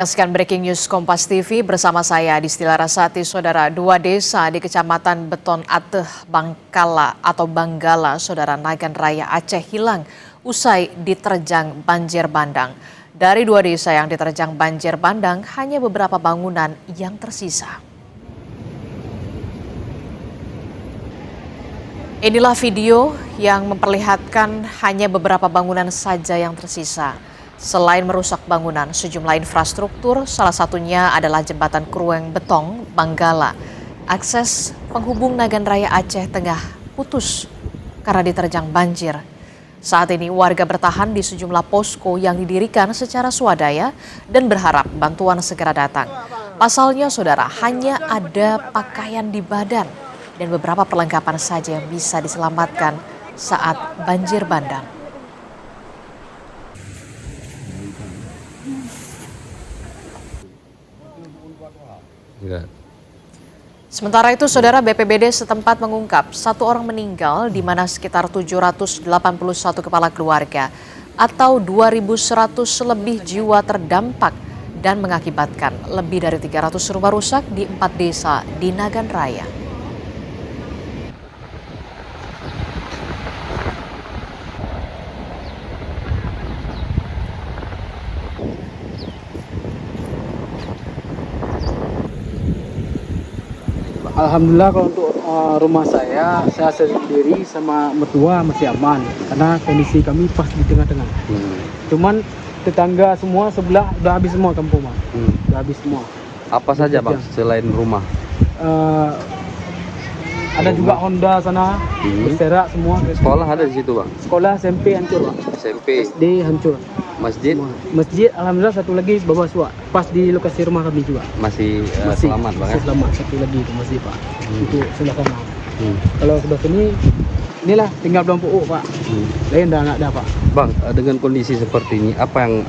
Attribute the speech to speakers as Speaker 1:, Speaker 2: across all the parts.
Speaker 1: Saksikan breaking news Kompas TV bersama saya Disti Larasati. Saudara, dua desa di Kecamatan Beton Ateh, Bangkala atau Banggala, Saudara, Nagan Raya Aceh hilang usai diterjang banjir bandang. Dari dua desa yang diterjang banjir bandang, hanya beberapa bangunan yang tersisa. Inilah video yang memperlihatkan hanya beberapa bangunan saja yang tersisa. Selain merusak bangunan, sejumlah infrastruktur, salah satunya adalah jembatan Krueng Betong, Banggala. Akses penghubung Nagan Raya Aceh tengah putus karena diterjang banjir. Saat ini warga bertahan di sejumlah posko yang didirikan secara swadaya dan berharap bantuan segera datang. Pasalnya, saudara, hanya ada pakaian di badan dan beberapa perlengkapan saja yang bisa diselamatkan saat banjir bandang. Sementara itu, saudara, BPBD setempat mengungkap satu orang meninggal di mana sekitar 781 kepala keluarga atau 2.100 lebih jiwa terdampak dan mengakibatkan lebih dari 300 rumah rusak di 4 desa di Nagan Raya.
Speaker 2: Alhamdulillah kalau untuk rumah saya sendiri sama mertua masih aman karena kondisi kami pas di tengah-tengah. Cuman tetangga semua sebelah udah habis semua kampung, Bang. Udah habis semua.
Speaker 3: Apa saja, Bang, selain rumah?
Speaker 2: Ada juga Honda sana, berserak semua.
Speaker 3: Sekolah ada di situ, Bang?
Speaker 2: Sekolah SMP hancur, Bang.
Speaker 3: SMP.
Speaker 2: SD hancur.
Speaker 3: Masjid?
Speaker 2: Semua. Masjid alhamdulillah satu lagi bawa suak pas di lokasi rumah kami juga.
Speaker 3: Masih selamat, Bang?
Speaker 2: Masih selamat, satu lagi itu masih, Pak. Itu sebelah kanan. Kalau sebelah sini inilah tinggal belum pokok, Pak. Lain dah nggak ada, Pak.
Speaker 3: Bang, dengan kondisi seperti ini, apa yang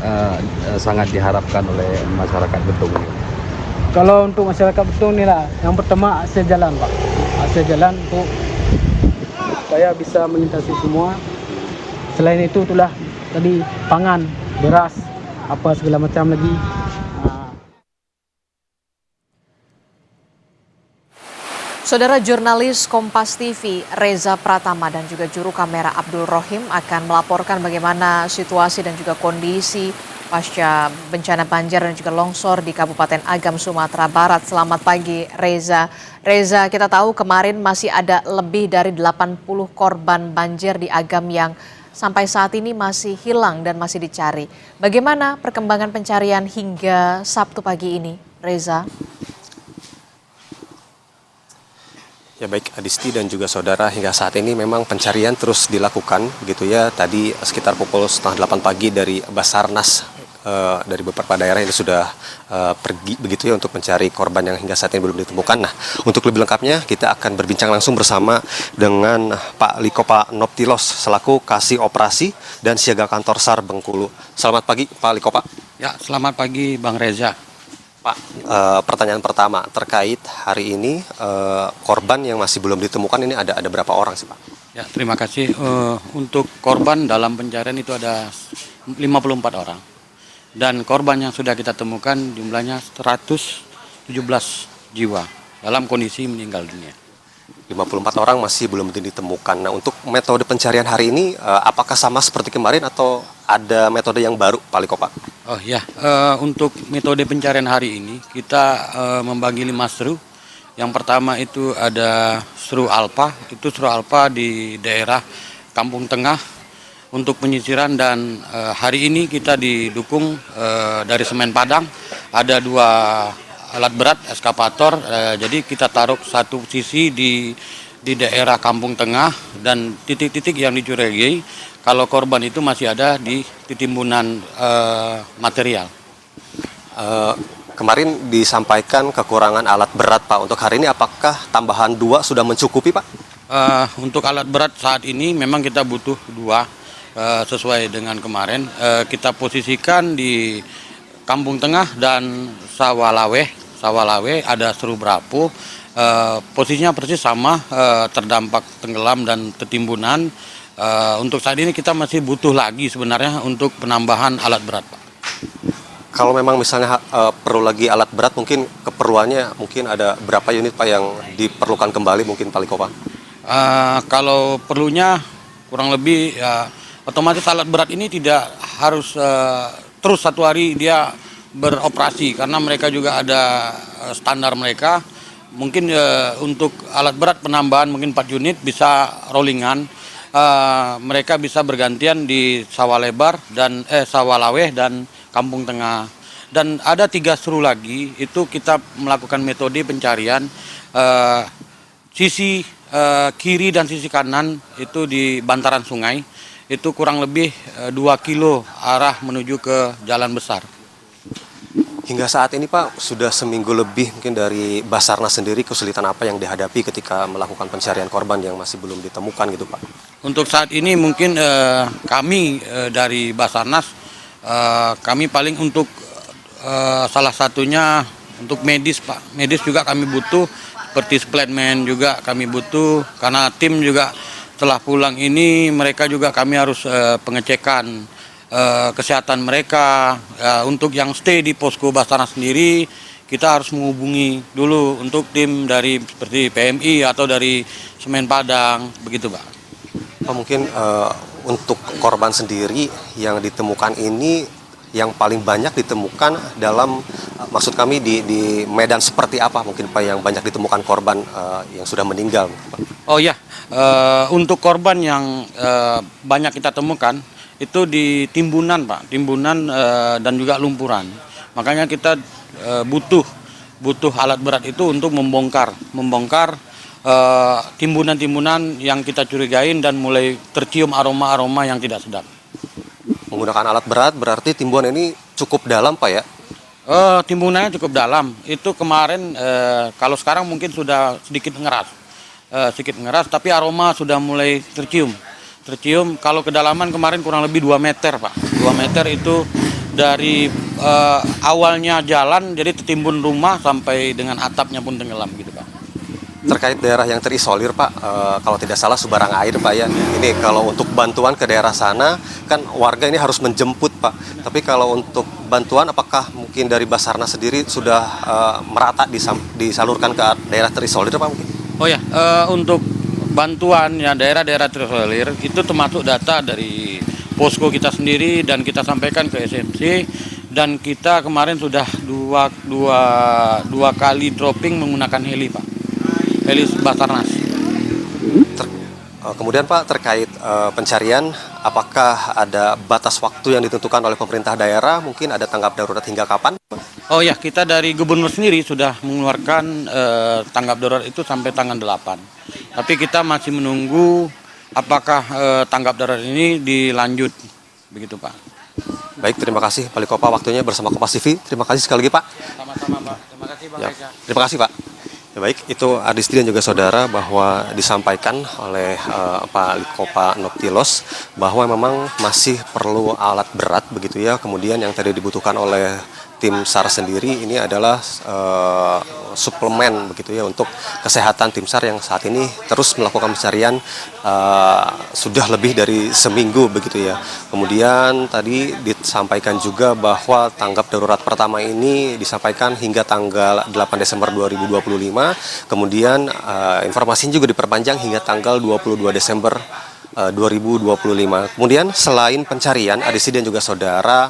Speaker 3: sangat diharapkan oleh masyarakat Betung ini?
Speaker 2: Kalau untuk masyarakat Betung inilah, yang pertama akses jalan, Pak. Akses jalan untuk supaya bisa melintasi semua. Selain itu itulah tadi pangan, beras, apa segala macam lagi.
Speaker 1: Saudara, jurnalis Kompas TV Reza Pratama dan juga juru kamera Abdul Rohim akan melaporkan bagaimana situasi dan juga kondisi pasca bencana banjir dan juga longsor di Kabupaten Agam, Sumatera Barat. Selamat pagi, Reza. Reza, kita tahu kemarin masih ada lebih dari 80 korban banjir di Agam yang sampai saat ini masih hilang dan masih dicari. Bagaimana perkembangan pencarian hingga Sabtu pagi ini, Reza?
Speaker 4: Ya baik, Adisti dan juga saudara, hingga saat ini memang pencarian terus dilakukan begitu ya. Tadi sekitar pukul 7:30 pagi dari Basarnas dari beberapa daerah ini sudah pergi begitu ya untuk mencari korban yang hingga saat ini belum ditemukan. Nah, untuk lebih lengkapnya kita akan berbincang langsung bersama dengan Pak Likopa Noptilos selaku Kasih Operasi dan Siaga Kantor SAR Bengkulu. Selamat pagi Pak Likopa.
Speaker 5: Ya, selamat pagi Bang Reza.
Speaker 4: Pak, pertanyaan pertama terkait hari ini korban yang masih belum ditemukan ini ada berapa orang sih, Pak?
Speaker 5: Ya, terima kasih. Untuk korban dalam pencarian itu ada 54 orang. Dan korban yang sudah kita temukan jumlahnya 117 jiwa dalam kondisi meninggal dunia.
Speaker 4: 54 orang masih belum ditemukan. Nah, untuk metode pencarian hari ini apakah sama seperti kemarin atau ada metode yang baru, Pak Likopa?
Speaker 5: Oh ya, untuk metode pencarian hari ini kita membagi 5 seru. Yang pertama itu ada seru alfa, itu seru alfa di daerah Kampung Tengah untuk penyisiran, dan hari ini kita didukung dari Semen Padang, ada 2 alat berat eskavator, jadi kita taruh satu sisi di daerah Kampung Tengah dan titik-titik yang dicurigai kalau korban itu masih ada di timbunan material.
Speaker 4: Kemarin disampaikan kekurangan alat berat, Pak. Untuk hari ini apakah tambahan 2 sudah mencukupi, Pak?
Speaker 5: Untuk alat berat saat ini memang kita butuh 2 sesuai dengan kemarin. Kita posisikan di Kampung Tengah dan Sawalawe ada seru berapu. Posisinya persis sama, terdampak tenggelam dan tertimbunan. Untuk saat ini kita masih butuh lagi sebenarnya untuk penambahan alat berat, Pak.
Speaker 4: Kalau memang misalnya perlu lagi alat berat, mungkin keperluannya mungkin ada berapa unit Pak yang diperlukan kembali mungkin Pak Likopa?
Speaker 5: Kalau perlunya kurang lebih ya, otomatis alat berat ini tidak harus terus satu hari dia beroperasi karena mereka juga ada standar mereka. Mungkin untuk alat berat penambahan mungkin 4 unit bisa rollingan. Mereka bisa bergantian di Sawah Lebar dan Sawah Laweh dan Kampung Tengah. Dan ada 3 seru lagi, itu kita melakukan metode pencarian sisi kiri dan sisi kanan itu di bantaran sungai, itu kurang lebih 2 kilo arah menuju ke jalan besar.
Speaker 4: Hingga saat ini Pak, sudah seminggu lebih mungkin dari Basarnas sendiri, kesulitan apa yang dihadapi ketika melakukan pencarian korban yang masih belum ditemukan gitu Pak?
Speaker 5: Untuk saat ini mungkin kami dari Basarnas, kami paling untuk salah satunya untuk medis Pak. Medis juga kami butuh, seperti suplemen juga kami butuh, karena tim juga setelah pulang ini mereka juga kami harus pengecekan kesehatan mereka. Untuk yang stay di posko Basarnas sendiri, kita harus menghubungi dulu untuk tim dari seperti PMI atau dari Semen Padang, begitu Pak.
Speaker 4: Pak, mungkin untuk korban sendiri yang ditemukan ini yang paling banyak ditemukan dalam maksud kami di medan seperti apa mungkin Pak yang banyak ditemukan korban yang sudah meninggal Pak?
Speaker 5: Oh ya, untuk korban yang banyak kita temukan itu di timbunan Pak, timbunan dan juga lumpuran. Makanya kita butuh alat berat itu untuk membongkar timbunan-timbunan yang kita curigain dan mulai tercium aroma-aroma yang tidak sedap.
Speaker 4: Menggunakan alat berat berarti timbunan ini cukup dalam Pak ya?
Speaker 5: Timbunannya cukup dalam. Itu kemarin kalau sekarang mungkin sudah sedikit ngeras, tapi aroma sudah mulai tercium. Kalau kedalaman kemarin kurang lebih 2 meter Pak. 2 meter itu dari awalnya jalan jadi tertimbun rumah sampai dengan atapnya pun tenggelam gitu Pak.
Speaker 4: Terkait daerah yang terisolir Pak, kalau tidak salah Subarang Air Pak ya, ini kalau untuk bantuan ke daerah sana kan warga ini harus menjemput Pak, tapi kalau untuk bantuan apakah mungkin dari Basarnas sendiri sudah merata disalurkan ke daerah terisolir Pak mungkin?
Speaker 5: Oh ya, untuk bantuan ya daerah-daerah terisolir itu termasuk data dari posko kita sendiri dan kita sampaikan ke SMC, dan kita kemarin sudah dua kali dropping menggunakan heli Pak. Heli Basarnas.
Speaker 4: Kemudian Pak, terkait pencarian, apakah ada batas waktu yang ditentukan oleh pemerintah daerah? Mungkin ada tanggap darurat hingga kapan?
Speaker 5: Oh ya, kita dari gubernur sendiri sudah mengeluarkan tanggap darurat itu sampai tanggal 8. Tapi kita masih menunggu apakah tanggap darurat ini dilanjut, begitu Pak.
Speaker 4: Baik, terima kasih Pak Likopa waktunya bersama Kompas TV. Terima kasih sekali lagi Pak.
Speaker 5: Sama-sama Pak. Terima kasih Bang Eka.
Speaker 4: Terima kasih Pak. Ya, baik, itu Adisti dan juga saudara bahwa disampaikan oleh Pak Likopa Noptilos bahwa memang masih perlu alat berat begitu ya. Kemudian yang tadi dibutuhkan oleh tim SAR sendiri ini adalah suplemen begitu ya untuk kesehatan tim SAR yang saat ini terus melakukan pencarian sudah lebih dari seminggu begitu ya. Kemudian tadi disampaikan juga bahwa tanggap darurat pertama ini disampaikan hingga tanggal 8 Desember 2025. Kemudian informasinya juga diperpanjang hingga tanggal 22 Desember 2025. Kemudian selain pencarian, Adisti dan juga saudara,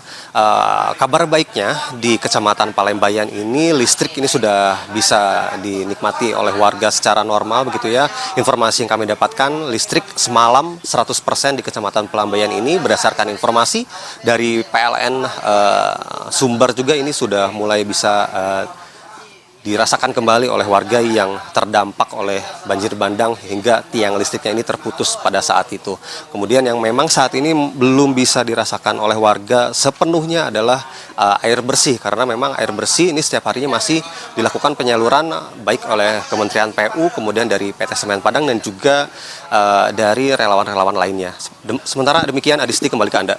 Speaker 4: kabar baiknya di Kecamatan Palembayan ini listrik ini sudah bisa dinikmati oleh warga secara normal begitu ya. Informasi yang kami dapatkan, listrik semalam 100% di Kecamatan Palembayan ini berdasarkan informasi dari PLN Sumber juga ini sudah mulai bisa dirasakan kembali oleh warga yang terdampak oleh banjir bandang hingga tiang listriknya ini terputus pada saat itu. Kemudian yang memang saat ini belum bisa dirasakan oleh warga sepenuhnya adalah air bersih, karena memang air bersih ini setiap harinya masih dilakukan penyaluran baik oleh Kementerian PU, kemudian dari PT Semen Padang dan juga dari relawan-relawan lainnya. Sementara demikian, Adisti, kembali ke Anda.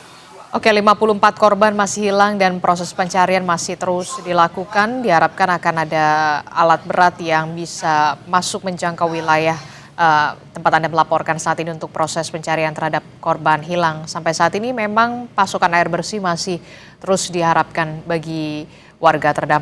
Speaker 1: Oke, 54 korban masih hilang dan proses pencarian masih terus dilakukan. Diharapkan akan ada alat berat yang bisa masuk menjangkau wilayah tempat Anda melaporkan saat ini untuk proses pencarian terhadap korban hilang. Sampai saat ini memang pasokan air bersih masih terus diharapkan bagi warga terdampak.